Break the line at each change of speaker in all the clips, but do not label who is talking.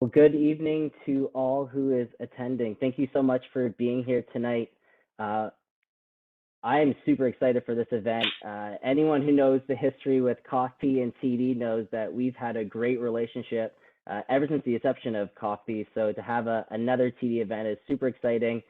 Well, good evening to all who is attending. Thank you so much for being here tonight. Uh, I am super excited for this event. Anyone who knows the history with Coffee and TD knows that we've had a great relationship ever since the inception of Coffee. So to have another TD event is super exciting.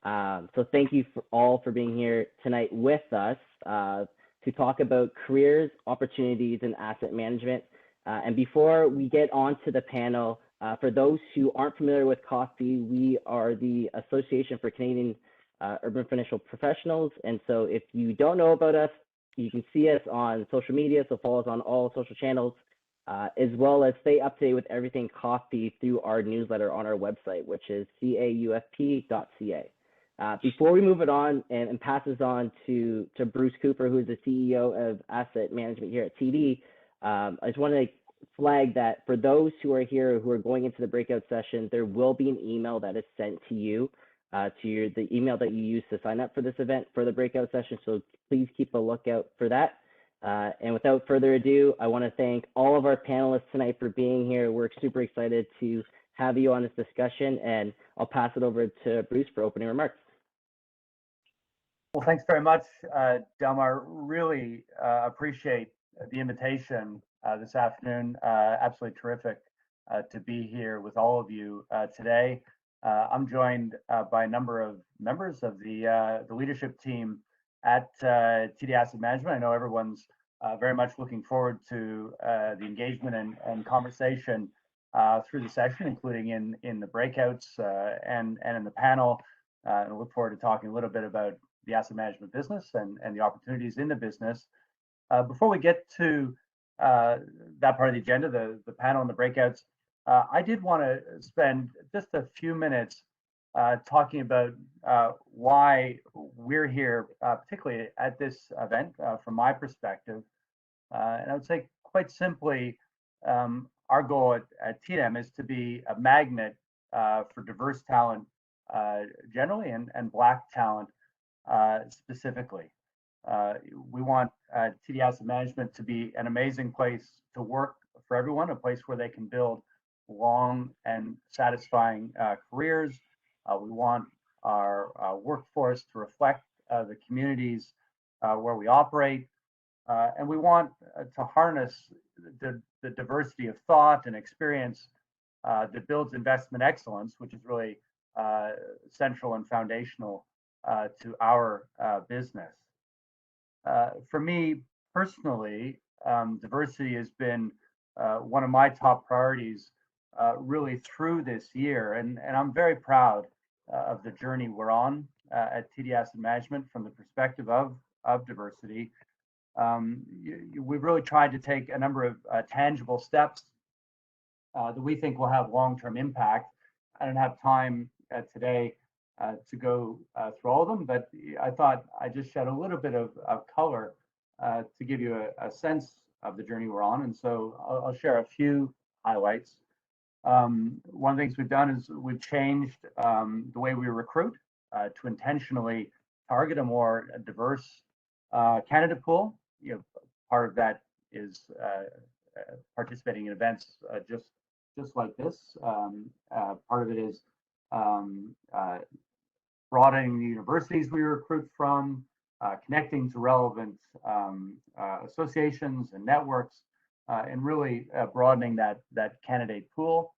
So thank you for all for being here tonight with us to talk about careers, opportunities, and asset management. And before we get on to the panel, for those who aren't familiar with Coffee, we are the Association for Canadian Urban Financial Professionals. And so if you don't know about us, you can see us on social media, so follow us on all social channels, as well as stay up to date with everything Coffee through our newsletter on our website, which is caufp.ca. Before we move it on and pass this on to Bruce Cooper, who is the CEO of Asset Management here at TD, I just want to flag that for those who are here who are going into the breakout session, there will be an email that is sent to you, the email that you used to sign up for this event for the breakout session. So please keep a lookout for that. And without further ado, I want to thank all of our panelists tonight for being here. We're super excited to have you on this discussion, and I'll pass it over to Bruce for opening remarks.
Well, thanks very much, Delmar. Really appreciate the invitation this afternoon. Absolutely terrific to be here with all of you today. I'm joined by a number of members of the leadership team at TD Asset Management. I know everyone's very much looking forward to the engagement and conversation through the session, including in the breakouts and in the panel. And I look forward to talking a little bit about the asset management business and the opportunities in the business. Before we get to that part of the agenda, the panel and the breakouts, I did want to spend just a few minutes talking about why we're here, particularly at this event, from my perspective. And I would say quite simply, our goal at TDM is to be a magnet for diverse talent generally and Black talent specifically. We want TD Asset Management to be an amazing place to work for everyone, a place where they can build long and satisfying careers. We want our workforce to reflect the communities where we operate. And we want to harness the diversity of thought and experience that builds investment excellence, which is really central and foundational to our business. For me personally, diversity has been one of my top priorities really through this year. And I'm very proud of the journey we're on at TD Asset Management from the perspective of diversity. We've really tried to take a number of tangible steps that we think will have long-term impact. I don't have time today to go through all of them, but I thought I'd just shed a little bit of color to give you a sense of the journey we're on. And so I'll share a few highlights. One of the things we've done is we've changed the way we recruit to intentionally target a more diverse candidate pool. Part of that is participating in events just like this. Part of it is broadening the universities we recruit from, connecting to relevant associations and networks, and really broadening that candidate pool.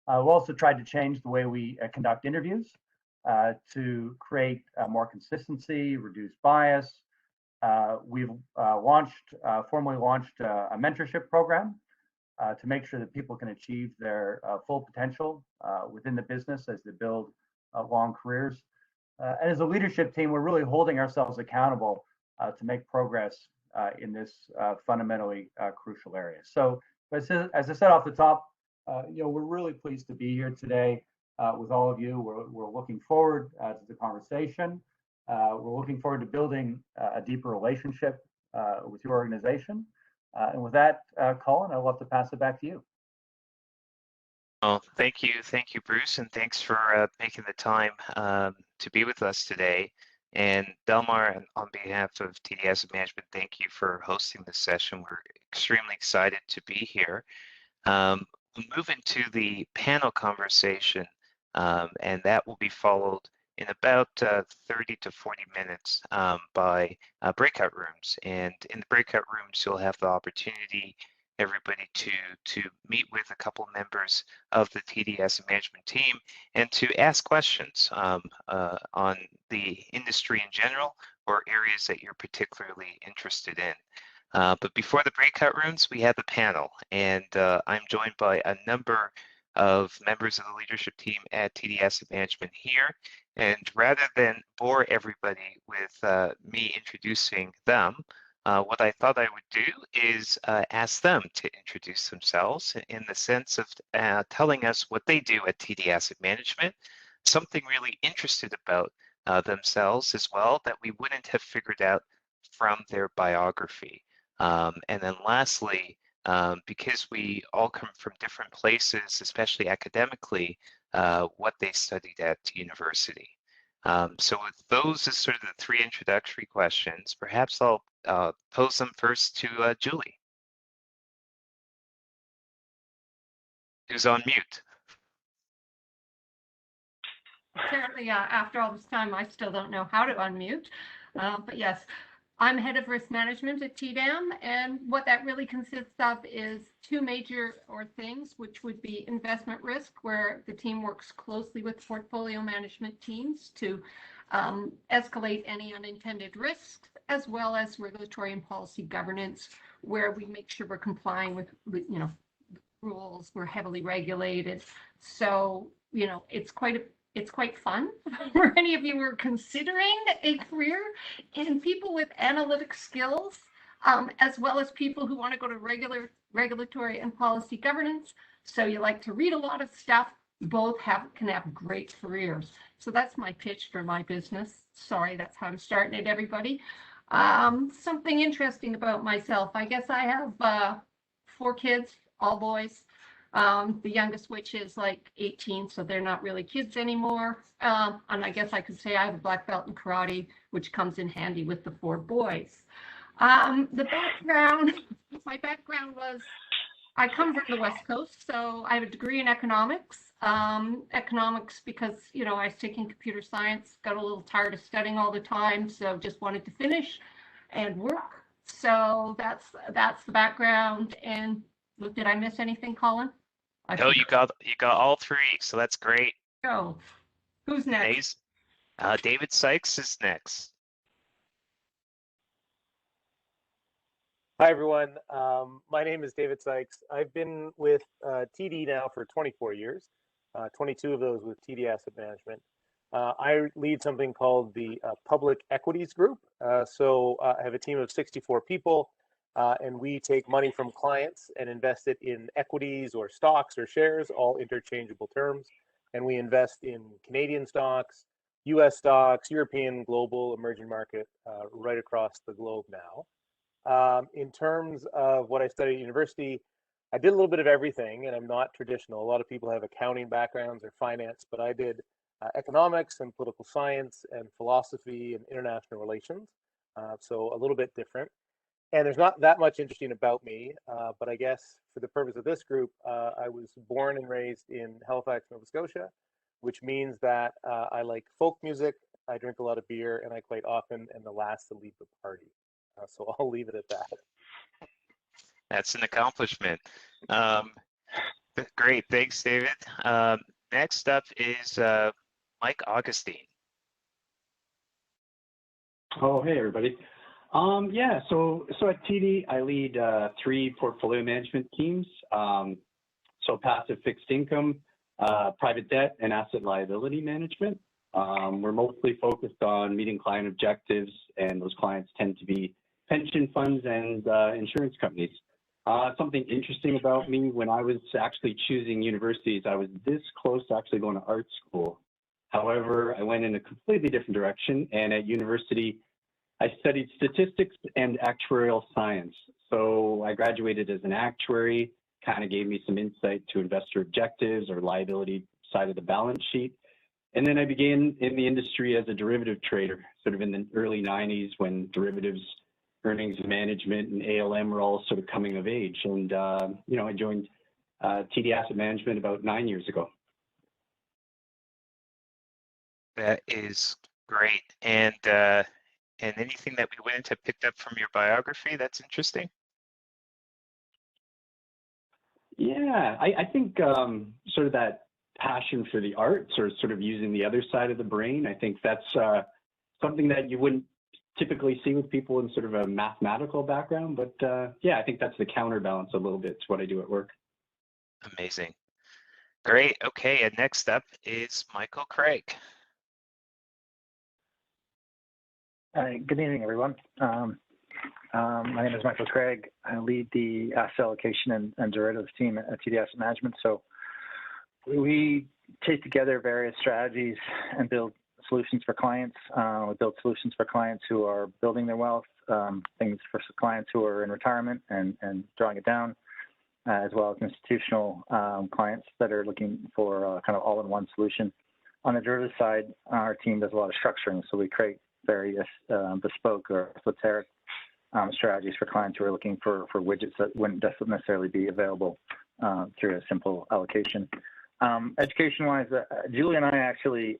We've also tried to change the way we conduct interviews to create more consistency, reduce bias. We've formally launched a mentorship program to make sure that people can achieve their full potential within the business as they build long careers. And as a leadership team, we're really holding ourselves accountable to make progress in this fundamentally crucial area. So as I said off the top, we're really pleased to be here today with all of you. We're looking forward to the conversation. We're looking forward to building a deeper relationship with your organization. And with that, Colin, I'd love to pass it back to you.
Well, thank you, Bruce, and thanks for making the time to be with us today. And Delmar, on behalf of TD Asset Management, thank you for hosting this session. We're extremely excited to be here. we'll move into the panel conversation, and that will be followed in about 30 to 40 minutes by breakout rooms. And in the breakout rooms, you'll have the opportunity, everybody, to meet with a couple members of the TD Asset Management team and to ask questions on the industry in general or areas that you're particularly interested in. But before the breakout rooms, we have the panel, and I'm joined by a number of members of the leadership team at TD Asset Management here. And rather than bore everybody with me introducing them, what I thought I would do is ask them to introduce themselves in the sense of telling us what they do at TD Asset Management, something really interested about themselves as well that we wouldn't have figured out from their biography. And then lastly, because we all come from different places, especially academically, what they studied at university. So with those as sort of the three introductory questions, perhaps I'll pose them first to Julie, who's on mute.
Apparently, after all this time, I still don't know how to unmute. But yes, I'm head of risk management at TDAM, and what that really consists of is two major things, which would be investment risk, where the team works closely with portfolio management teams to escalate any unintended risks, as well as regulatory and policy governance, where we make sure we're complying with rules. We're heavily regulated, so it's quite fun for any of you who are considering a career in people with analytic skills, as well as people who want to go to regulatory and policy governance. So you like to read a lot of stuff. Both can have great careers. So that's my pitch for my business. Sorry, that's how I'm starting it, everybody. Something interesting about myself. I guess I have 4 kids, all boys. The youngest, which is like 18, so they're not really kids anymore. And I guess I could say I have a black belt in karate, which comes in handy with the 4 boys. The background, my background was, I come from the West Coast, so I have a degree in economics. Economics because, I was taking computer science, got a little tired of studying all the time, so just wanted to finish and work. So that's the background. And look, did I miss anything, Colin?
No, you got all 3, so that's great.
Go. Who's next?
David Sykes is next.
Hi, everyone. My name is David Sykes. I've been with TD now for 24 years, 22 of those with TD Asset Management. I lead something called the Public Equities Group. So I have a team of 64 people, and we take money from clients and invest it in equities or stocks or shares, all interchangeable terms. And we invest in Canadian stocks, US stocks, European, global, emerging market, right across the globe now. In terms of what I studied at university, I did a little bit of everything, and I'm not traditional. A lot of people have accounting backgrounds or finance, but I did economics and political science and philosophy and international relations. So a little bit different. And there's not that much interesting about me, but I guess for the purpose of this group, I was born and raised in Halifax, Nova Scotia, which means that I like folk music, I drink a lot of beer, and I quite often am the last to leave the party. So I'll leave it at that.
That's an accomplishment. Great, thanks, David. Next up is Mike Augustine.
Oh, hey, everybody. Yeah, so at TD, I lead 3 portfolio management teams. So passive fixed income, private debt, and asset liability management. We're mostly focused on meeting client objectives, and those clients tend to be pension funds and insurance companies. Something interesting about me, when I was actually choosing universities, I was this close to actually going to art school. However, I went in a completely different direction, and at university, I studied statistics and actuarial science. So I graduated as an actuary, kind of gave me some insight to investor objectives or liability side of the balance sheet. And then I began in the industry as a derivative trader, sort of in the early 90s when derivatives, earnings management, and ALM were all sort of coming of age. And, I joined TD Asset Management about 9 years ago.
That is great. And anything that we wouldn't have picked up from your biography that's interesting?
Yeah, I think sort of that passion for the arts, or sort of using the other side of the brain, I think that's something that you wouldn't typically see with people in sort of a mathematical background. But yeah, I think that's the counterbalance a little bit to what I do at work.
Amazing. Great. Okay, and next up is Michael Craig.
Hi, good evening, everyone. My name is Michael Craig. I lead the asset allocation and derivatives team at TD Asset Management. So we take together various strategies and build solutions for clients. We build solutions for clients who are building their wealth, things for clients who are in retirement and drawing it down, as well as institutional clients that are looking for kind of all-in-one solution. On the derivatives side, our team does a lot of structuring, so we create various bespoke or esoteric strategies for clients who are looking for widgets that wouldn't necessarily be available through a simple allocation. Education-wise, Julie and I actually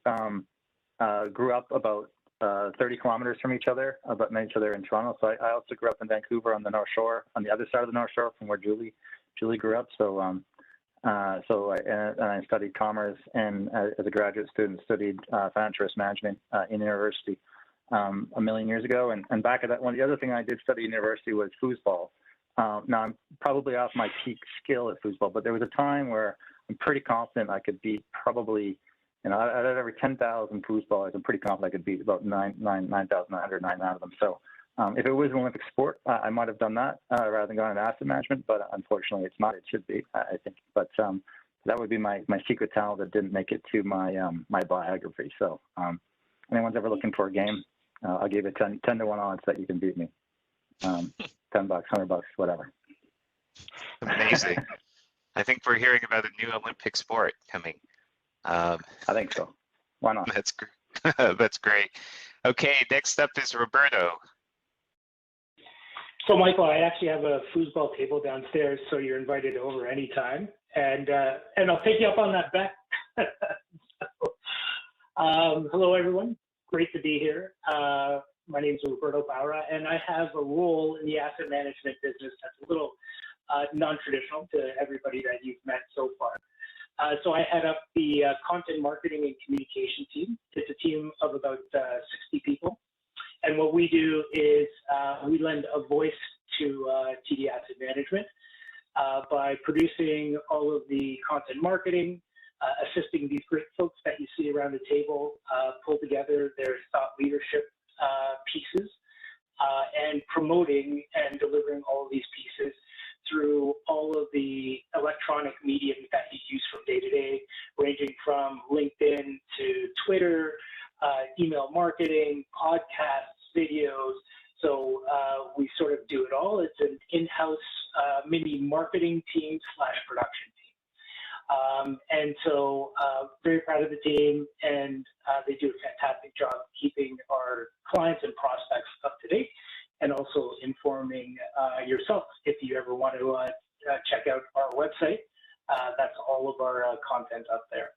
grew up about 30 kilometers from each other, but met each other in Toronto. So I also grew up in Vancouver on the North Shore, on the other side of the North Shore from where Julie grew up. So I studied commerce, and as a graduate student, studied financial risk management in university a million years ago. And back at that one, the other thing I did study in university was foosball. Now I'm probably off my peak skill at foosball, but there was a time where I'm pretty confident I could beat probably, out of every 10,000 foosballers, I'm pretty confident I could beat about 9,999 of them. So if it was an Olympic sport, I might have done that rather than going into asset management, but unfortunately it's not. It should be, I think. But that would be my secret talent that didn't make it to my my biography. So anyone's ever looking for a game, I'll give it 10 to 1 odds that you can beat me. $10, $100, whatever.
Amazing. I think we're hearing about a new Olympic sport coming.
I think so. Why not?
That's that's great. Okay, next up is Roberto.
So, Michael, I actually have a foosball table downstairs, so you're invited over anytime, and I'll take you up on that bet. Hello, everyone. Great to be here. My name is Roberto Baura, and I have a role in the asset management business that's a little non-traditional to everybody that you've met so far. So I head up the content marketing and communication team. It's a team of about 60 people. And what we do is we lend a voice to TD Asset Management by producing all of the content marketing, assisting these great folks that you see around the table pull together their thought leadership pieces, and promoting and delivering all of these pieces through all of the electronic medium that you use from day to day, ranging from LinkedIn to Twitter, email marketing, podcasts, videos. So we sort of do it all. It's an in-house mini marketing team / production team. And so very proud of the team, and they do a fantastic job keeping our clients and prospects up to date, and also informing yourself if you ever want to check out our website. That's all of our content up there.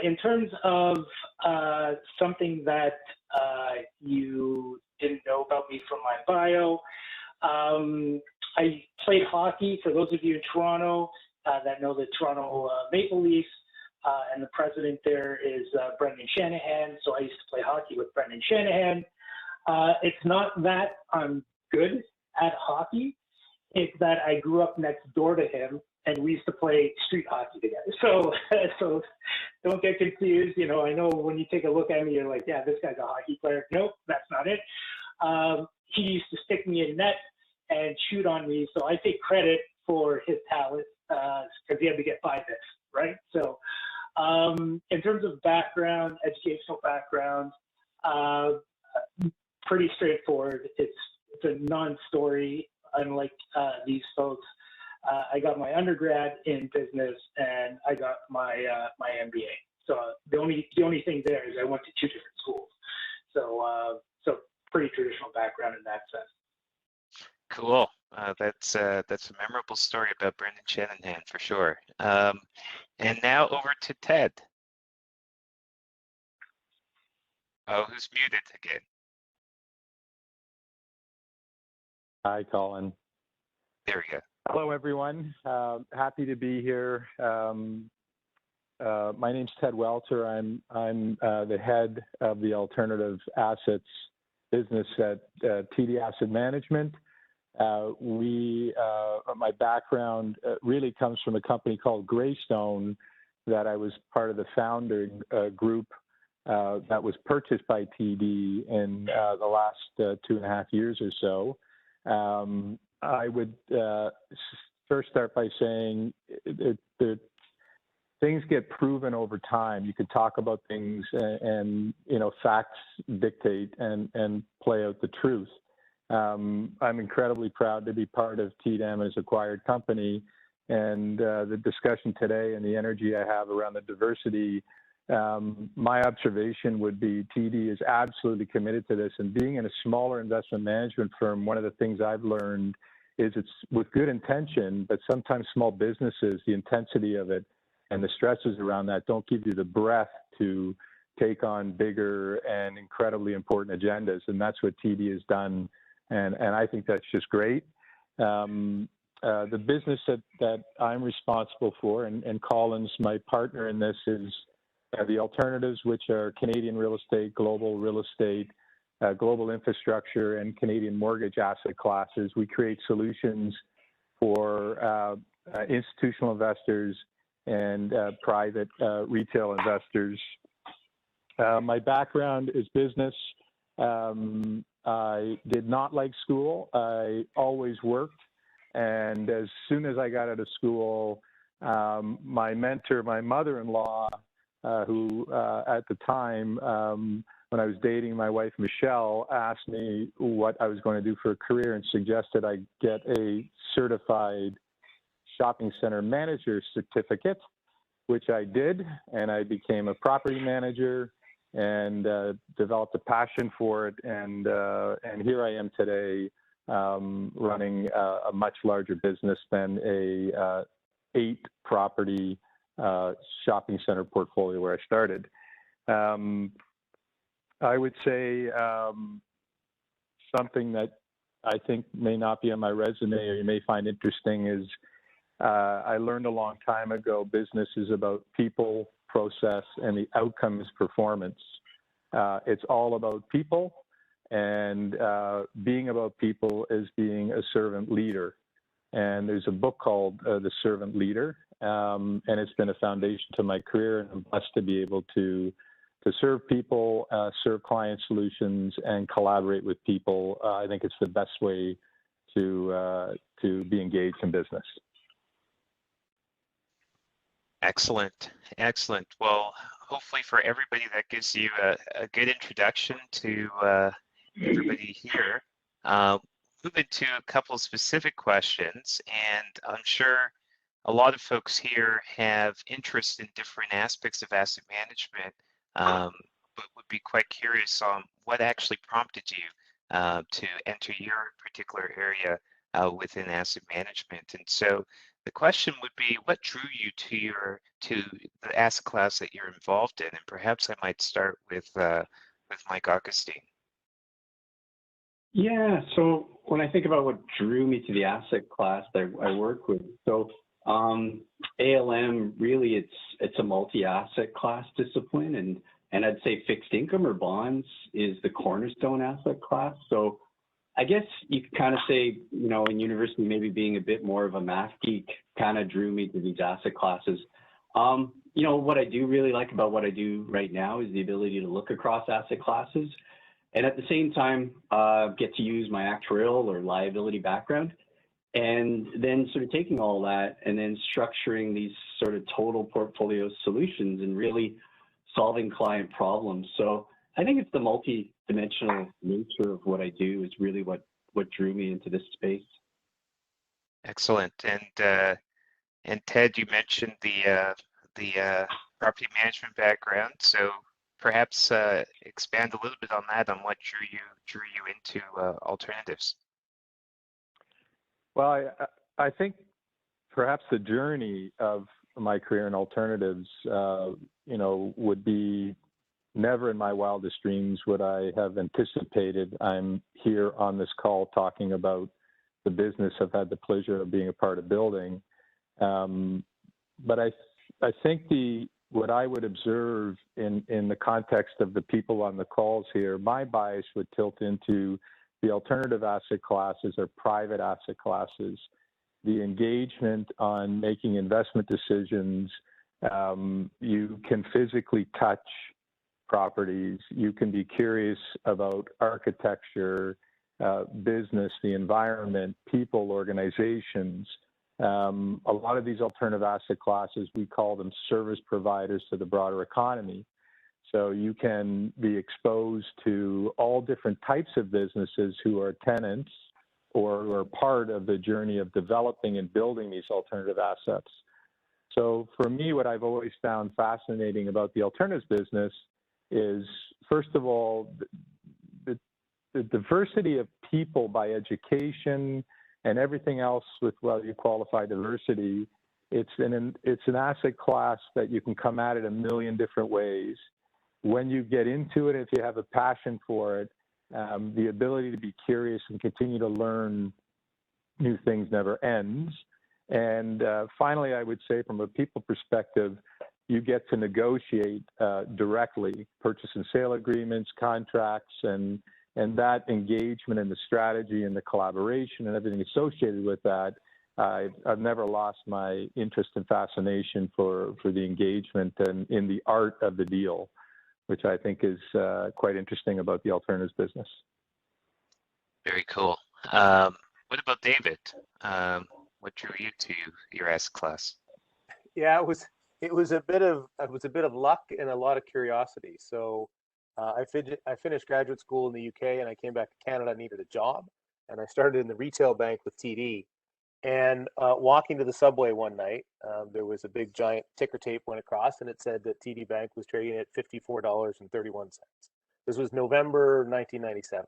In terms of something that you didn't know about me from my bio, I played hockey. For those of you in Toronto that know the Toronto Maple Leafs, and the president there is Brendan Shanahan. So I used to play hockey with Brendan Shanahan. It's not that I'm good at hockey. It's that I grew up next door to him, and we used to play street hockey together. So don't get confused. I know when you take a look at me, you're like, yeah, this guy's a hockey player. Nope, that's not it. He used to stick me in net and shoot on me, so I take credit for his talent because he had to get 5 hits, right? So in terms of background, educational background, pretty straightforward. It's a non-story, unlike these folks. I got my undergrad in business, and I got my my MBA. So the only thing there is I went to 2 different schools. So pretty traditional background in that sense.
Cool. That's a memorable story about Brendan Shanahan for sure. And now over to Ted. Oh, who's muted again?
Hi, Colin.
There we go.
Hello, everyone. Happy to be here. My name's Ted Welter. I'm the head of the alternative assets business at TD Asset Management. My background really comes from a company called Greystone that I was part of the founding group that was purchased by TD in the last 2.5 years or so. I would first start by saying that things get proven over time. You could talk about things and facts dictate and play out the truth. I'm incredibly proud to be part of TDAM as acquired company, and the discussion today and the energy I have around the diversity. My observation would be TD is absolutely committed to this, and being in a smaller investment management firm, one of the things I've learned is it's with good intention, but sometimes small businesses, the intensity of it and the stresses around that don't give you the breath to take on bigger and incredibly important agendas, and that's what TD has done, and I think that's just great. The business that I'm responsible for, and Colin's my partner in this, is the alternatives, which are Canadian real estate, global infrastructure, and Canadian mortgage asset classes. We create solutions for institutional investors and private retail investors. My background is business. I did not like school. I always worked. And as soon as I got out of school, my mentor, my mother-in-law, who at the time, when I was dating my wife, Michelle, asked me what I was going to do for a career and suggested I get a certified shopping center manager certificate, which I did, and I became a property manager and developed a passion for it, and here I am today, running a much larger business than a 8-property shopping center portfolio where I started. I would say something that I think may not be on my resume or you may find interesting is I learned a long time ago business is about people, process, and the outcome is performance. It's all about people, and being about people is being a servant leader. And there's a book called The Servant Leader, and it's been a foundation to my career, and I'm blessed to be able to serve people, serve client solutions, and collaborate with people. I think it's the best way to be engaged in business.
Excellent, excellent. Well, hopefully for everybody that gives you a good introduction to everybody here. Move into a couple of specific questions, and I'm sure a lot of folks here have interest in different aspects of asset management, but would be quite curious on what actually prompted you to enter your particular area within asset management. And so the question would be, what drew you to the asset class that you're involved in? And perhaps I might start with Mike Augustine.
Yeah, so when I think about what drew me to the asset class that I work with, so ALM, really it's a multi-asset class discipline, and I'd say fixed income or bonds is the cornerstone asset class. So I guess you could kind of say, in university, maybe being a bit more of a math geek kind of drew me to these asset classes. What I do really like about what I do right now is the ability to look across asset classes, and at the same time, get to use my actuarial or liability background, and then sort of taking all that and then structuring these sort of total portfolio solutions and really solving client problems. So I think it's the multi-dimensional nature of what I do is really what drew me into this space.
Excellent. And Ted, you mentioned the property management background, so perhaps expand a little bit on that, on what drew you into alternatives.
Well, I think perhaps the journey of my career in alternatives, would be never in my wildest dreams would I have anticipated I'm here on this call talking about the business I've had the pleasure of being a part of building. But I think what I would observe in the context of the people on the calls here, my bias would tilt into the alternative asset classes or private asset classes, the engagement on making investment decisions. You can physically touch properties. You can be curious about architecture, business, the environment, people, organizations. A lot of these alternative asset classes, we call them service providers to the broader economy. So you can be exposed to all different types of businesses who are tenants or who are part of the journey of developing and building these alternative assets. So for me, what I've always found fascinating about the alternatives business is, first of all, the diversity of people by education and everything else with you qualify diversity. It's an asset class that you can come at it a million different ways. When you get into it, if you have a passion for it, the ability to be curious and continue to learn new things never ends. And finally, I would say from a people perspective, you get to negotiate directly, purchase and sale agreements, contracts, and that engagement and the strategy and the collaboration and everything associated with that. I've never lost my interest and fascination for the engagement and in the art of the deal, which I think is quite interesting about the alternatives business.
Very cool. What about David? What drew you to your asset class?
Yeah, it was a bit of luck and a lot of curiosity. So I finished graduate school in the UK and I came back to Canada. I needed a job, and I started in the retail bank with TD. And walking to the subway one night, there was a big giant ticker tape went across, and it said that TD Bank was trading at $54.31. This was November 1997.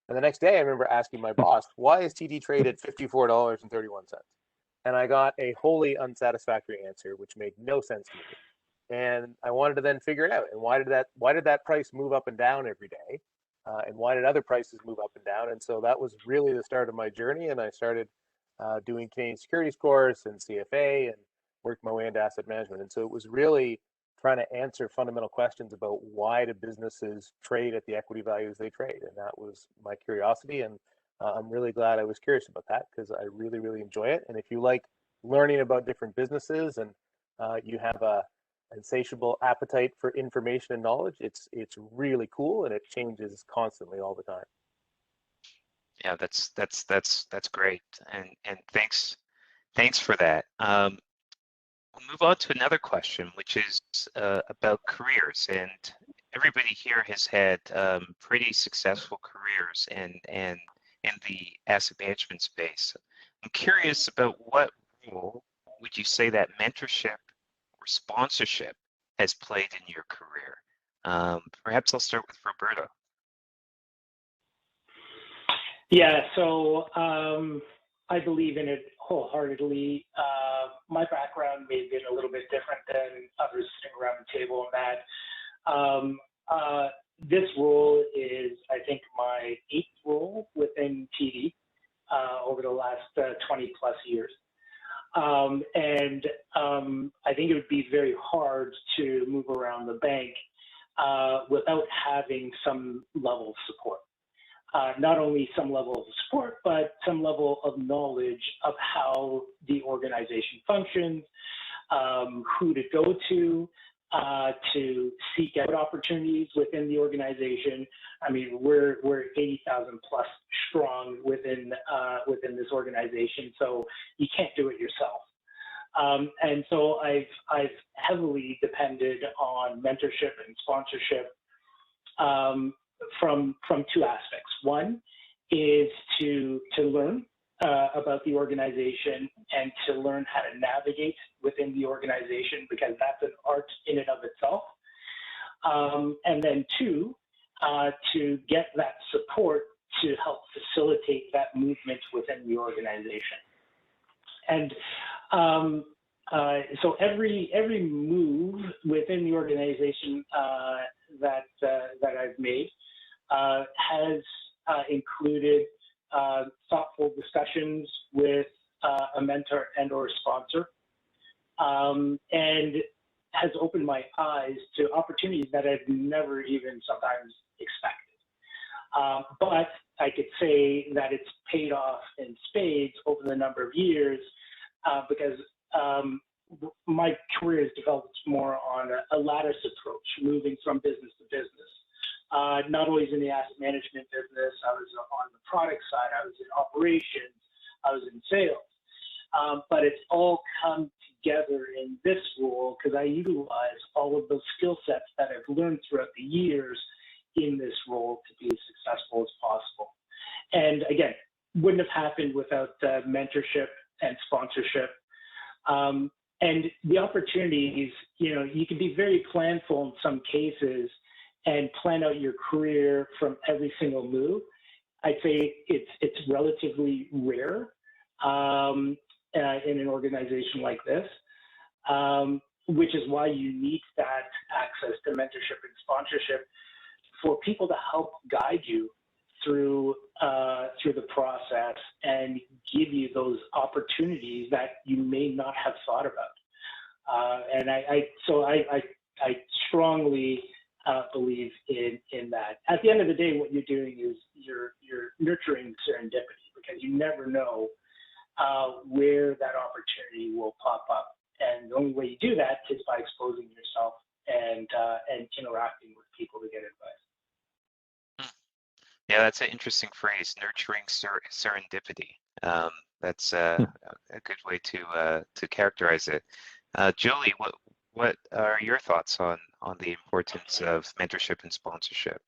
And the next day, I remember asking my boss, "Why is TD traded at $54.31?" And I got a wholly unsatisfactory answer, which made no sense to me. And I wanted to then figure it out. And why did that price move up and down every day? And why did other prices move up and down? And so that was really the start of my journey. And I started doing Canadian Securities course and CFA and worked my way into asset management. And so it was really trying to answer fundamental questions about why do businesses trade at the equity values they trade. And that was my curiosity. And I'm really glad I was curious about that because I really, really enjoy it. And if you like learning about different businesses and you have a insatiable appetite for information and knowledge, it's really cool, and it changes constantly all the time.
Yeah, that's great, and thanks for that. We'll move on to another question, which is about careers, and everybody here has had pretty successful careers in the asset management space. I'm curious about what role would you say that mentorship or sponsorship has played in your career? Perhaps I'll start with Roberto.
Yeah, so I believe in it wholeheartedly. My background may have been a little bit different than others sitting around the table in that. This role is, I think, my 8th role within TD over the last 20 plus years. And I think it would be very hard to move around the bank without having some level of support. Not only some level of support, but some level of knowledge of how the organization functions, who to go to seek out opportunities within the organization. I mean, we're 80,000 plus strong within this organization, so you can't do it yourself. And so I've heavily depended on mentorship and sponsorship from 2 aspects. One is to learn about the organization and to learn how to navigate within the organization, because that's an art in and of itself. And then 2, to get that support to help facilitate that movement within the organization. And so every move within the organization that I've made has included thoughtful discussions with a mentor and or a sponsor, and has opened my eyes to opportunities that I've never even sometimes expected. But I could say that it's paid off in spades over the number of years because my career has developed more on a lattice approach, moving from business to business. Not always in the asset management business. I was on the product side. I was in operations. I was in sales. But it's all come together in this role because I utilize all of those skill sets that I've learned throughout the years in this role to be as successful as possible. And again, wouldn't have happened without mentorship and sponsorship. And the opportunities, you can be very planful in some cases and plan out your career from every single move. I'd say it's relatively rare in an organization like this, which is why you need that access to mentorship and sponsorship for people to help guide you through the process and give you those opportunities that you may not have thought about. And I strongly believe in that. At the end of the day, what you're doing is you're nurturing serendipity because you never know where that opportunity will pop up. And the only way you do that is by exposing yourself and interacting with people to get advice.
Yeah, that's an interesting phrase, nurturing serendipity. That's a good way to characterize it. Julie, what are your thoughts on the importance of mentorship and sponsorship?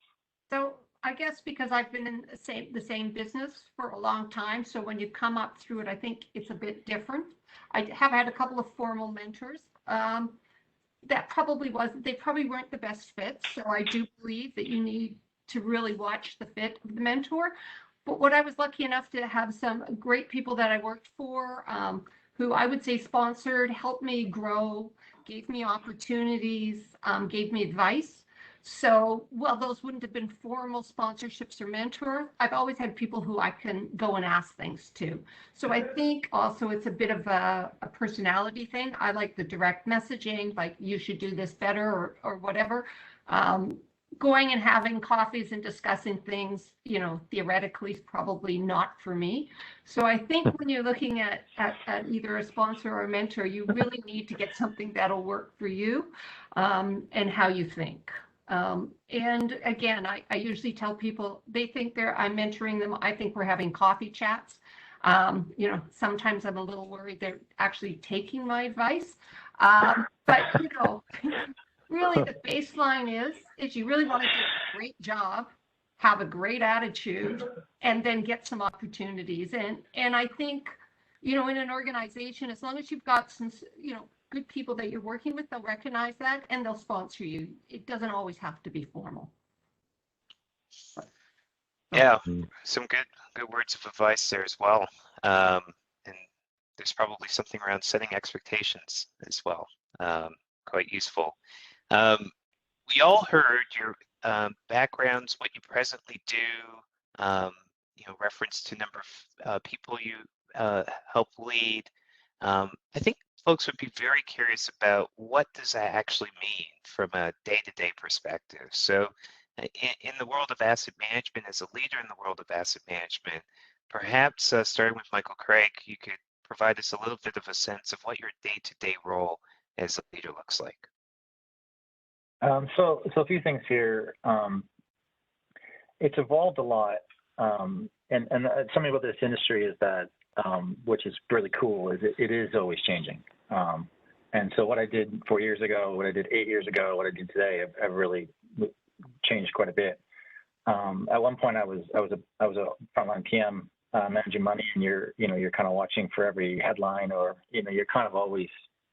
So I guess because I've been in the same business for a long time, so when you come up through it, I think it's a bit different. I have had a couple of formal mentors that probably weren't the best fits. So I do believe that you need to really watch the fit of the mentor. But what I was lucky enough to have some great people that I worked for who I would say sponsored, helped me grow, gave me opportunities, gave me advice. So, well, those wouldn't have been formal sponsorships or mentor. I've always had people who I can go and ask things to. So I think also it's a bit of a personality thing. I like the direct messaging, like you should do this better or whatever. Going and having coffees and discussing things, theoretically is probably not for me. So I think when you're looking at either a sponsor or a mentor, you really need to get something that'll work for you and how you think. And again, I usually tell people, they think I'm mentoring them. I think we're having coffee chats. Sometimes I'm a little worried they're actually taking my advice. But, really the baseline is you really want to do a great job, have a great attitude, and then get some opportunities. And I think, in an organization, as long as you've got some, good people that you're working with, they'll recognize that and they'll sponsor you. It doesn't always have to be formal.
Yeah, some good words of advice there as well. And there's probably something around setting expectations as well. Quite useful. We all heard your backgrounds, what you presently do, reference to number of people you help lead. I think folks would be very curious about what does that actually mean from a day-to-day perspective. So in the world of asset management, as a leader in the world of asset management, perhaps starting with Michael Craig, you could provide us a little bit of a sense of what your day-to-day role as a leader looks like.
So a few things here. It's evolved a lot, and something about this industry is that, which is really cool, is it is always changing. And so what I did 4 years ago, what I did 8 years ago, what I did today, have really changed quite a bit. At one point, I was a frontline PM managing money, and you're kind of watching for every headline, or you're kind of always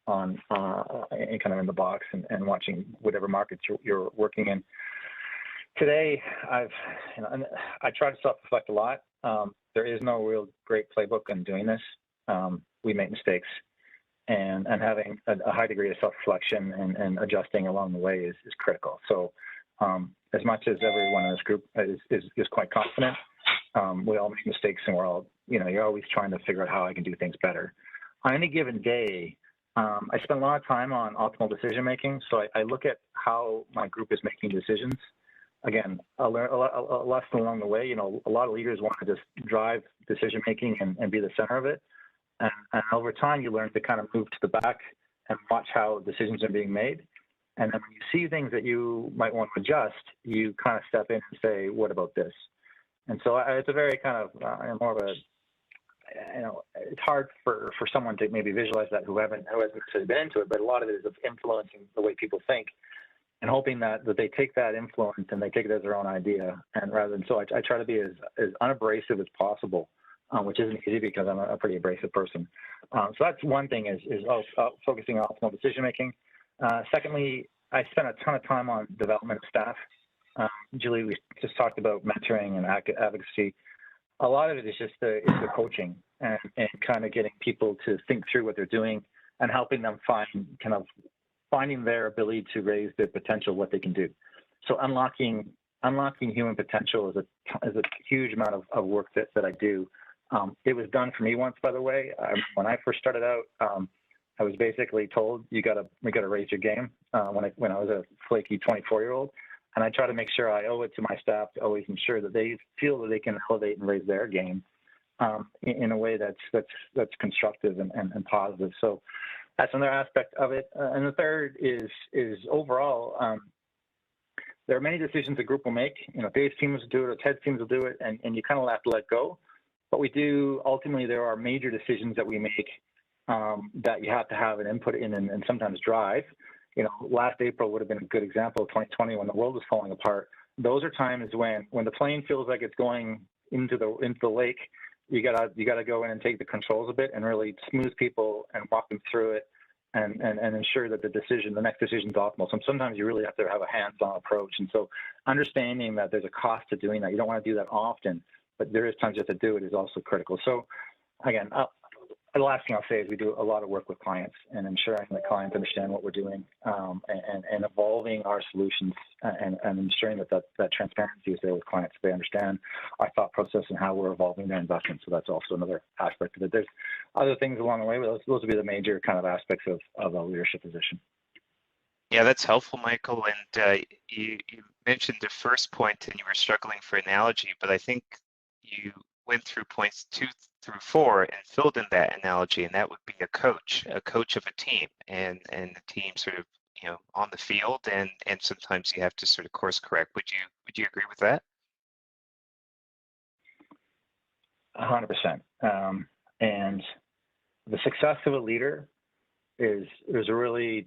on kind of in the box and watching whatever markets you're working in. today I try to self-reflect a lot. There is no real great playbook in doing this. We make mistakes, and having a high degree of self-reflection and adjusting along the way is critical. So as much as everyone in this group is quite confident, we all make mistakes, and we're all, you're always trying to figure out how I can do things better. On any given day, I spend a lot of time on optimal decision making. So I look at how my group is making decisions. Again, I learn a lesson along the way. A lot of leaders want to just drive decision making and be the center of it. And over time, you learn to kind of move to the back and watch how decisions are being made. And then when you see things that you might want to adjust, you kind of step in and say, what about this? And so it's a very kind of more of a, it's hard for someone to maybe visualize that who hasn't necessarily been into it, but a lot of it is influencing the way people think and hoping that they take that influence and they take it as their own idea. And rather than, so I try to be as unabrasive as possible, which isn't easy because I'm a pretty abrasive person. So that's one thing is focusing on optimal decision making. Secondly, I spend a ton of time on development of staff. Julie, we just talked about mentoring and advocacy. A lot of it is just the coaching and kind of getting people to think through what they're doing and helping them finding their ability to raise their potential, what they can do. So unlocking human potential is a huge amount of work that I do. It was done for me once, by the way. When I first started out, I was basically told we got to raise your game when I was a flaky 24-year-old, and I try to make sure I owe it to my staff to always ensure that they feel that they can elevate and raise their game in a way that's constructive and positive. So that's another aspect of it. And the third is overall, there are many decisions a group will make. Dave's teams will do it, or Ted's teams will do it, and you kind of have to let go. But we do, ultimately, there are major decisions that we make that you have to have an input in and sometimes drive. Last April would have been a good example of 2020 when the world was falling apart. Those are times when the plane feels like it's going into the lake, you gotta go in and take the controls a bit and really smooth people and walk them through it and ensure that the next decision is optimal. So sometimes you really have to have a hands-on approach. And so understanding that there's a cost to doing that, you don't want to do that often, but there is times you have to do it is also critical. So again, the last thing I'll say is we do a lot of work with clients and ensuring that clients understand what we're doing and evolving our solutions and ensuring that transparency is there with clients so they understand our thought process and how we're evolving their investments. So that's also another aspect of it. There's other things along the way, but those would be the major kind of aspects of a leadership position.
Yeah, that's helpful, Michael. And you mentioned the first point and you were struggling for analogy, but I think you went through points 2 through 4 and filled in that analogy, and that would be a coach of a team, and the team sort of on the field, and sometimes you have to sort of course correct. Would you agree with that?
100%. And the success of a leader is really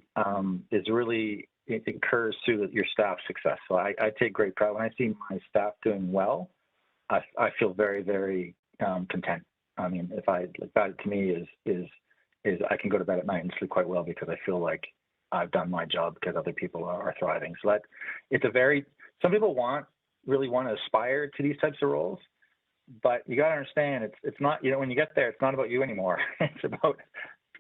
it occurs through your staff's success. So I take great pride when I see my staff doing well. I feel very, very content. I mean, that to me is I can go to bed at night and sleep quite well because I feel like I've done my job because other people are thriving. So some people really want to aspire to these types of roles, but you got to understand it's not, when you get there, it's not about you anymore. It's about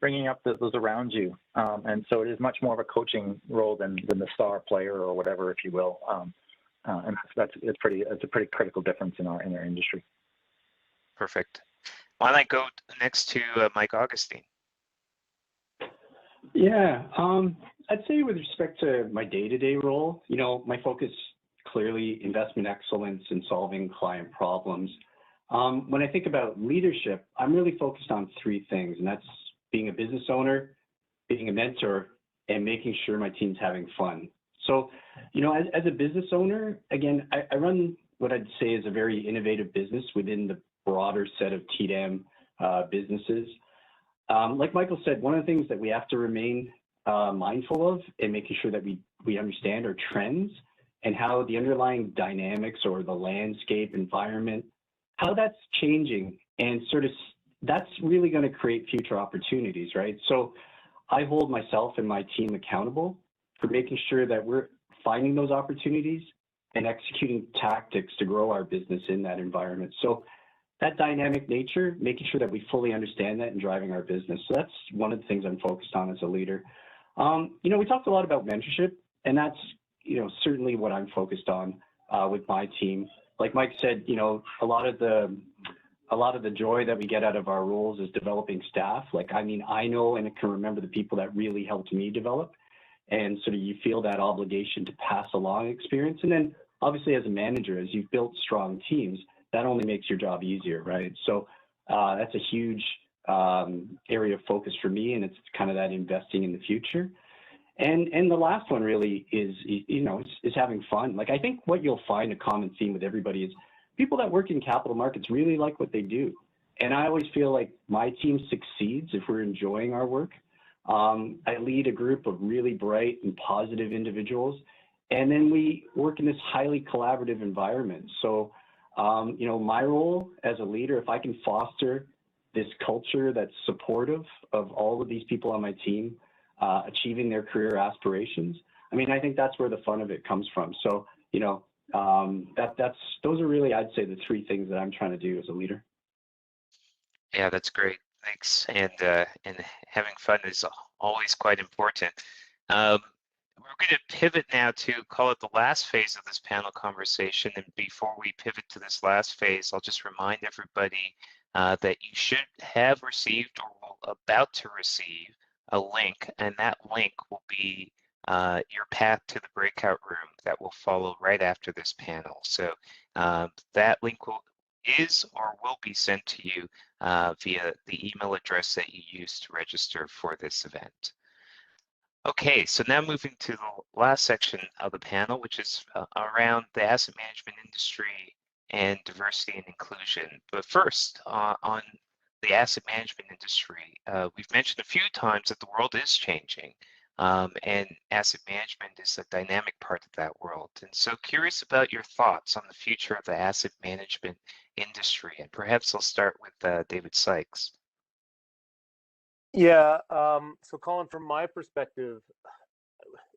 bringing up those around you. And so it is much more of a coaching role than the star player or whatever, if you will. And it's a pretty critical difference in our industry.
Perfect. Why don't I go next to Mike Augustine?
Yeah, I'd say with respect to my day-to-day role, my focus clearly investment excellence and solving client problems. When I think about leadership, I'm really focused on 3 things, and that's being a business owner, being a mentor, and making sure my team's having fun. So, as a business owner, again, I run what I'd say is a very innovative business within the broader set of TDAM businesses. Like Michael said, one of the things that we have to remain mindful of and making sure that we understand our trends and how the underlying dynamics or the landscape environment, how that's changing, and sort of that's really going to create future opportunities, right? So I hold myself and my team accountable for making sure that we're finding those opportunities, and executing tactics to grow our business in that environment. So that dynamic nature, making sure that we fully understand that and driving our business. So that's one of the things I'm focused on as a leader. We talked a lot about mentorship, and that's, certainly what I'm focused on with my team. Like Mike said, a lot of the joy that we get out of our roles is developing staff. I know and can remember the people that really helped me develop, and sort of you feel that obligation to pass along experience. And then obviously as a manager, as you've built strong teams, that only makes your job easier, right? So that's a huge area of focus for me, and it's kind of that investing in the future. And the last one really is having fun. I think what you'll find a common theme with everybody is people that work in capital markets really like what they do. And I always feel like my team succeeds if we're enjoying our work. I lead a group of really bright and positive individuals, and then we work in this highly collaborative environment. So my role as a leader, if I can foster this culture that's supportive of all of these people on my team achieving their career aspirations, I think that's where the fun of it comes from. So, those are really, I'd say, the three things that I'm trying to do as a leader.
Yeah, that's great. Thanks. And having fun is always quite important. We're going to pivot now to call it the last phase of this panel conversation. And before we pivot to this last phase, I'll just remind everybody that you should have received or will about to receive a link, and that link will be your path to the breakout room that will follow right after this panel. So that link is or will be sent to you via the email address that you used to register for this event. Okay, so now moving to the last section of the panel, which is around the asset management industry and diversity and inclusion. But first, on the asset management industry, we've mentioned a few times that the world is changing, and asset management is a dynamic part of that world. And so curious about your thoughts on the future of the asset management industry, and perhaps I'll start with David Sykes.
Yeah, so Colin, from my perspective,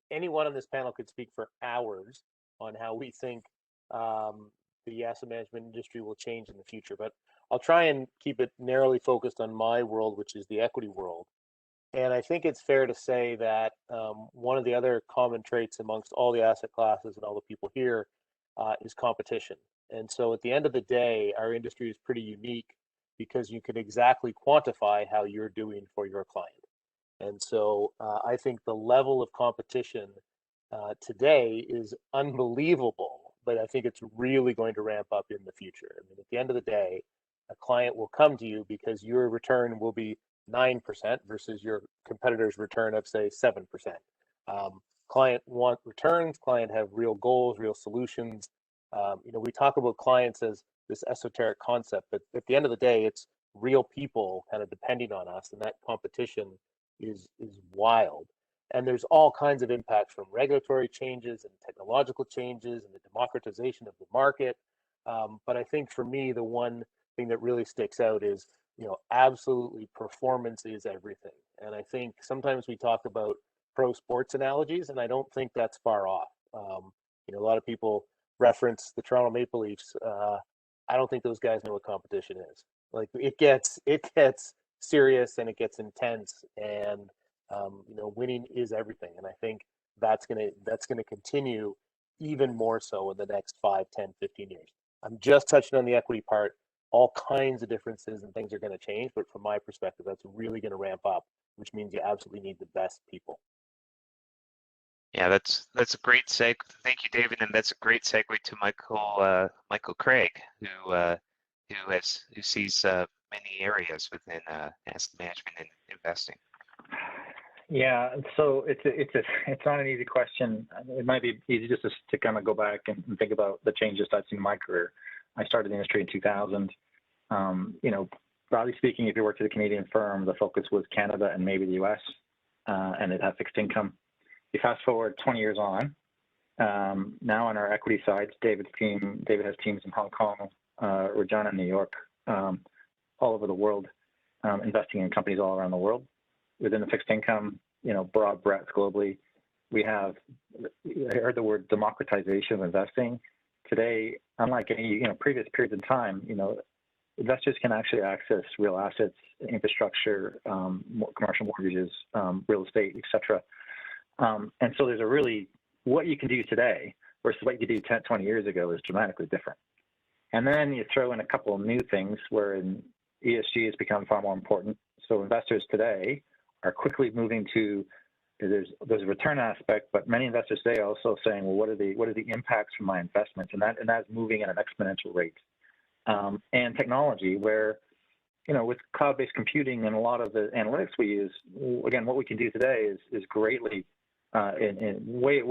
anyone on this panel could speak for hours on how we think the asset management industry will change in the future, but I'll try and keep it narrowly focused on my world, which is the equity world. And I think it's fair to say that one of the other common traits amongst all the asset classes and all the people here is competition. And so at the end of the day, our industry is pretty unique because you can exactly quantify how you're doing for your client. And so I think the level of competition today is unbelievable, but I think it's really going to ramp up in the future. At the end of the day, a client will come to you because your return will be 9% versus your competitor's return of, say, 7%. Client want returns, client have real goals, real solutions. We talk about clients as this esoteric concept, but at the end of the day, it's real people kind of depending on us, and that competition is wild. And there's all kinds of impacts from regulatory changes and technological changes and the democratization of the market. But I think for me, the one thing that really sticks out is, absolutely performance is everything. And I think sometimes we talk about pro sports analogies, and I don't think that's far off. A lot of people reference the Toronto Maple Leafs. I don't think those guys know what competition is. It gets serious and it gets intense, and winning is everything. And I think that's gonna continue even more so in the next 5, 10, 15 years. I'm just touching on the equity part. All kinds of differences and things are going to change, but from my perspective, that's really going to ramp up, which means you absolutely need the best people.
Yeah, that's a great segue. Thank you, David, and that's a great segue to Michael Craig, who sees many areas within asset management and investing.
Yeah, so it's not an easy question. It might be easy just to kind of go back and think about the changes I've seen in my career. I started the industry in 2000. Broadly speaking, if you worked at a Canadian firm, the focus was Canada and maybe the US, and it had fixed income. You fast forward 20 years on, now on our equity side, David has teams in Hong Kong, Regina in New York, all over the world, investing in companies all around the world. Within the fixed income, broad breadth globally, we have, I heard the word democratization of investing. Today, unlike any previous periods in time, investors can actually access real assets, infrastructure, commercial mortgages, real estate, etc. And so there's what you can do today versus what you could do 10, 20 years ago is dramatically different. And then you throw in a couple of new things wherein ESG has become far more important. So investors today are quickly moving to, there's a return aspect, but many investors today are also saying, well, what are the impacts from my investments? And that's moving at an exponential rate. And technology, where, with cloud-based computing and a lot of the analytics we use, again, what we can do today is greatly way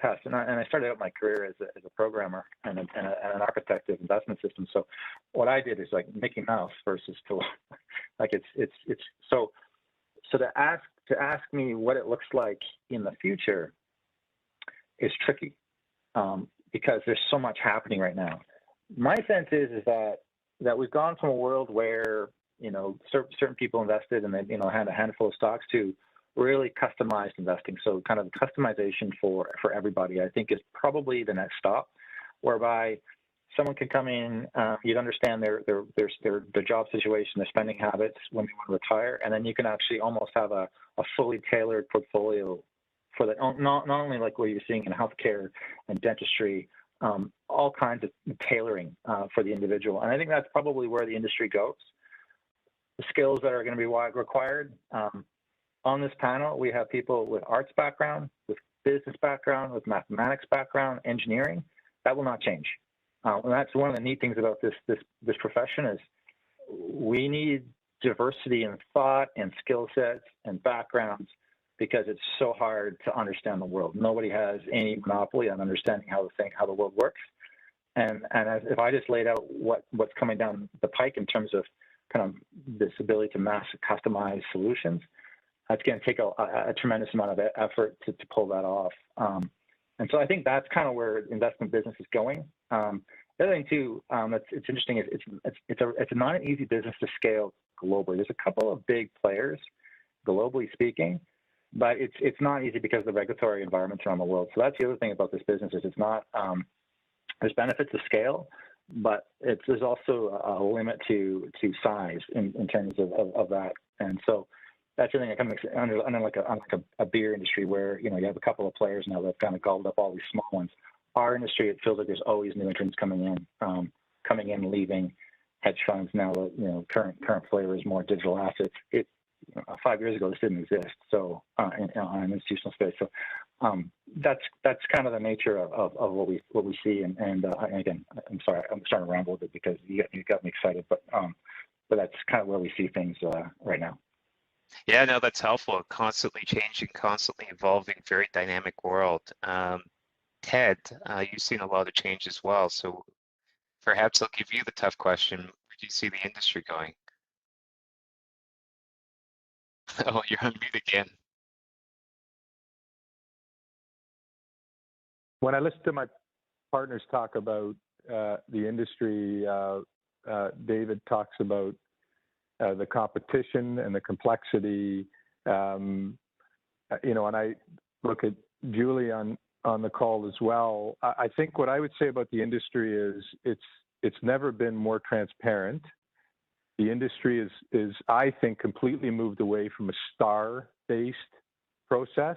past. And I started out my career as a programmer and an architect of investment systems. So what I did is like Mickey Mouse versus to like it's so to ask me what it looks like in the future is tricky because there's so much happening right now. My sense is that we've gone from a world where certain people invested and they had a handful of stocks to really customized investing. So kind of customization for everybody, I think, is probably the next stop, whereby someone can come in, you'd understand their job situation, their spending habits when they want to retire, and then you can actually almost have a fully tailored portfolio for that. Not only like what you're seeing in healthcare and dentistry, all kinds of tailoring for the individual. And I think that's probably where the industry goes. The skills that are going to be required. On this panel, we have people with arts background, with business background, with mathematics background, engineering. That will not change. And that's one of the neat things about this profession is we need diversity in thought and skill sets and backgrounds because it's so hard to understand the world. Nobody has any monopoly on understanding how the world works. And if I just laid out what's coming down the pike in terms of kind of this ability to mass customize solutions, that's going to take a tremendous amount of effort to pull that off. And so I think that's kind of where investment business is going. The other thing too, it's interesting is it's not an easy business to scale globally. There's a couple of big players, globally speaking, but it's not easy because of the regulatory environments around the world. So that's the other thing about this business is it's not. There's benefits of scale, but there's also a limit to size in terms of that. And so that's the thing that comes under like a beer industry where you have a couple of players now that kind of gobbled up all these small ones. Our industry, it feels like there's always new entrants coming in, leaving. Hedge funds now. Current flavor is more digital assets. 5 years ago this didn't exist. So in an institutional space. So that's kind of the nature of what we see. And again, I'm sorry, I'm starting to ramble a bit because you got me excited, but that's kind of where we see things right now.
Yeah, no, that's helpful. Constantly changing, constantly evolving, very dynamic world. Ted, you've seen a lot of change as well. So perhaps I'll give you the tough question. Where do you see the industry going? Oh, you're on mute again.
When I listen to my partners talk about the industry, David talks about the competition and the complexity, and I look at Julie on the call as well. I think what I would say about the industry is it's never been more transparent. The industry is I think completely moved away from a star-based process.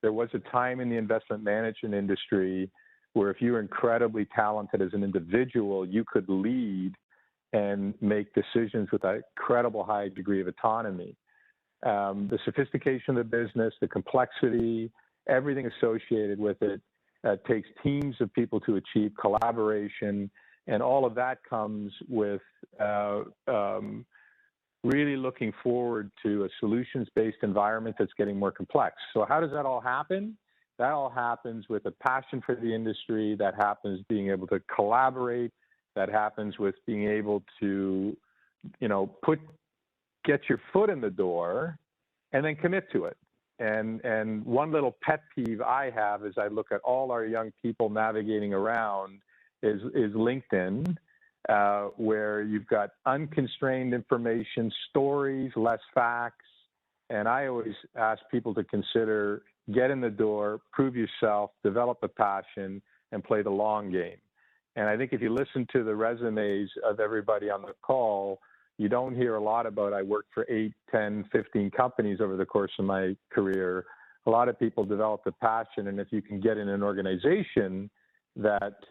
There was a time in the investment management industry where if you were incredibly talented as an individual, you could lead and make decisions with an incredible high degree of autonomy. The sophistication of the business, the complexity, everything associated with it takes teams of people to achieve collaboration, and all of that comes with really looking forward to a solutions-based environment that's getting more complex. So how does that all happen? That all happens with a passion for the industry, that happens being able to collaborate, that happens with being able to, get your foot in the door and then commit to it. And one little pet peeve I have as I look at all our young people navigating around is LinkedIn, where you've got unconstrained information, stories, less facts. And I always ask people to consider get in the door, prove yourself, develop a passion, and play the long game. And I think if you listen to the resumes of everybody on the call, you don't hear a lot about I worked for 8, 10, 15 companies over the course of my career. A lot of people develop a passion, and if you can get in an organization that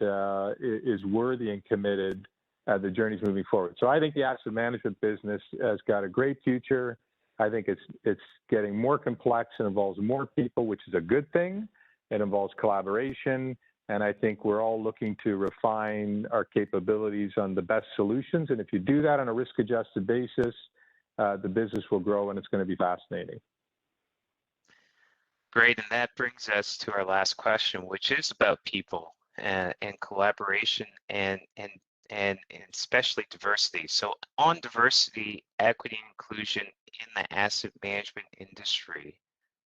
is worthy and committed, the journey's moving forward. So I think the asset management business has got a great future. I think it's getting more complex and involves more people, which is a good thing. It involves collaboration. And I think we're all looking to refine our capabilities on the best solutions. And if you do that on a risk-adjusted basis, the business will grow and it's going to be fascinating.
Great, and that brings us to our last question, which is about people and collaboration and especially diversity. So on diversity, equity, and inclusion in the asset management industry,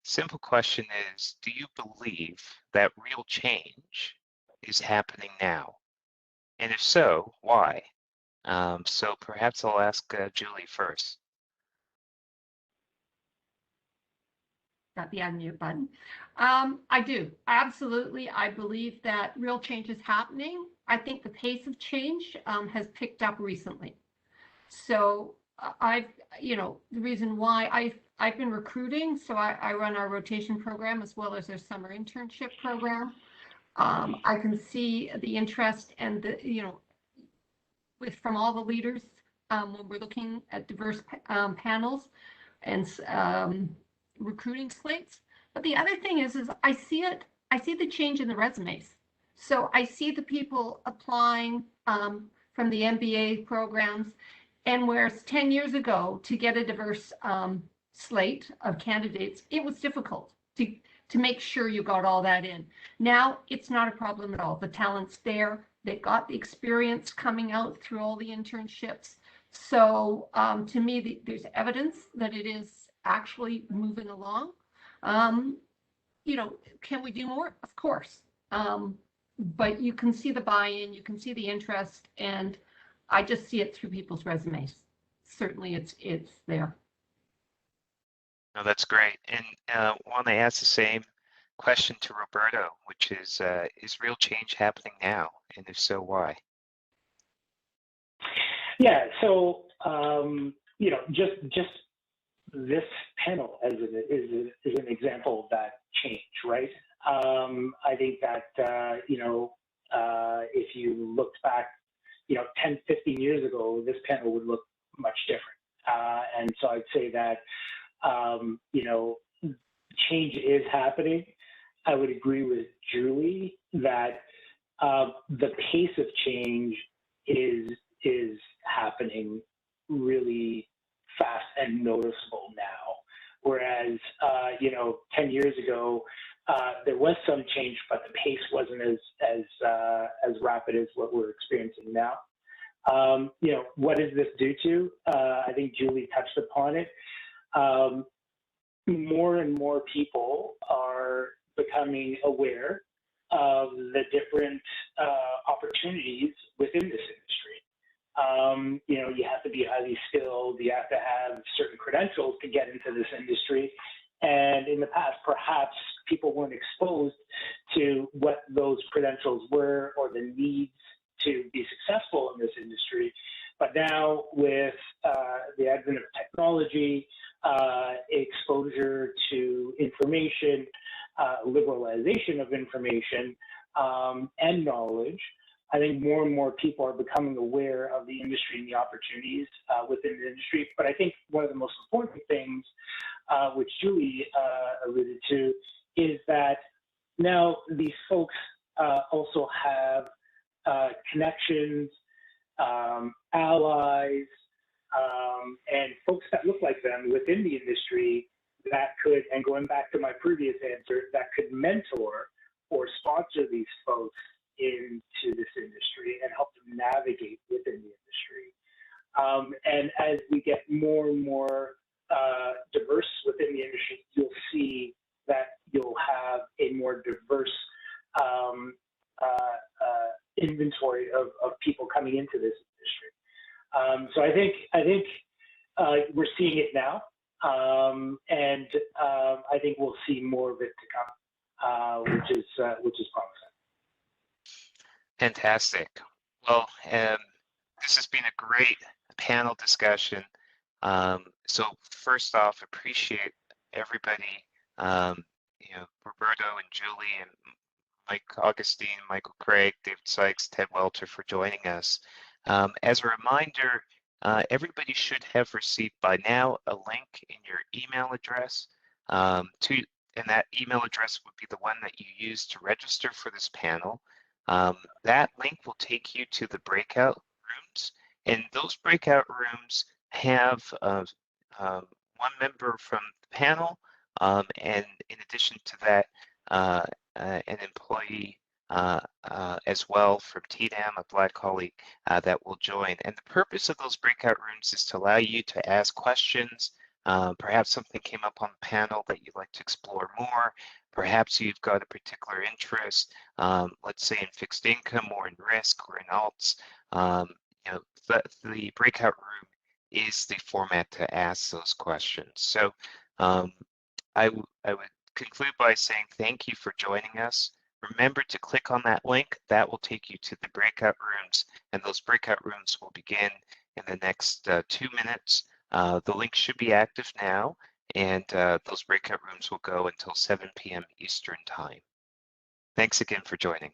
simple question is, do you believe that real change is happening now? And if so, why? So perhaps I'll ask Julie first.
Got the unmute button. I do. Absolutely. I believe that real change is happening. I think the pace of change has picked up recently. So the reason why I've been recruiting, so I run our rotation program as well as our summer internship program. I can see the interest and from all the leaders when we're looking at diverse panels and recruiting slates. But the other thing is I see the change in the resumes. So I see the people applying from the MBA programs, and whereas 10 years ago to get a diverse slate of candidates, it was difficult to make sure you got all that in. Now it's not a problem at all. The talent's there. They've got the experience coming out through all the internships. So to me, there's evidence that it is actually moving along. Can we do more? Of course. But you can see the buy-in, you can see the interest, and I just see it through people's resumes. Certainly it's there.
No, that's great. And want to ask the same question to Roberto, which is real change happening now? And if so, why?
Yeah, so, just this panel is an example of that change, right? I think that, if you looked back, 10, 15 years ago, this panel would look much different. And so I'd say that, change is happening. I would agree with Julie that the pace of change is happening really fast and noticeable now. Whereas, 10 years ago, there was some change, but the pace wasn't as rapid as what we're experiencing now. What does this due to? I think Julie touched upon it. More and more people are becoming aware of the different opportunities within this industry. You have to be highly skilled, you have to have certain credentials to get into this industry. And in the past, perhaps people weren't exposed to what those credentials were or the needs to be successful in this industry. But now with the advent of technology, exposure to information, liberalization of information, and knowledge, I think more and more people are becoming aware of the industry and the opportunities within the industry. But I think one of the most important things, which Julie alluded to, is that now these folks also have connections, allies, and folks that look like them within the industry that could, and going back to my previous answer, that could mentor or sponsor these folks into this industry and help them navigate within the industry. And as we get more and more diverse within the industry, you'll see that you'll have a more diverse inventory of people coming into this industry. So I think we're seeing it now. I think we'll see more of it to come, which is promising.
Fantastic. Well, this has been a great panel discussion. So first off, appreciate everybody, Roberto and Julie and Mike Augustine, Michael Craig, David Sykes, Ted Welter for joining us. As a reminder, everybody should have received by now a link in your email address and that email address would be the one that you use to register for this panel. That link will take you to the breakout rooms, and those breakout rooms have one member from the panel, and in addition to that, an employee as well from TDAM, a Black colleague that will join. And the purpose of those breakout rooms is to allow you to ask questions. Perhaps something came up on the panel that you'd like to explore more. Perhaps you've got a particular interest, let's say in fixed income or in risk or in alts. The breakout room is the format to ask those questions. So I would conclude by saying thank you for joining us. Remember to click on that link. That will take you to the breakout rooms, and those breakout rooms will begin in the next 2 minutes. The link should be active now, and those breakout rooms will go until 7 p.m. Eastern Time. Thanks again for joining.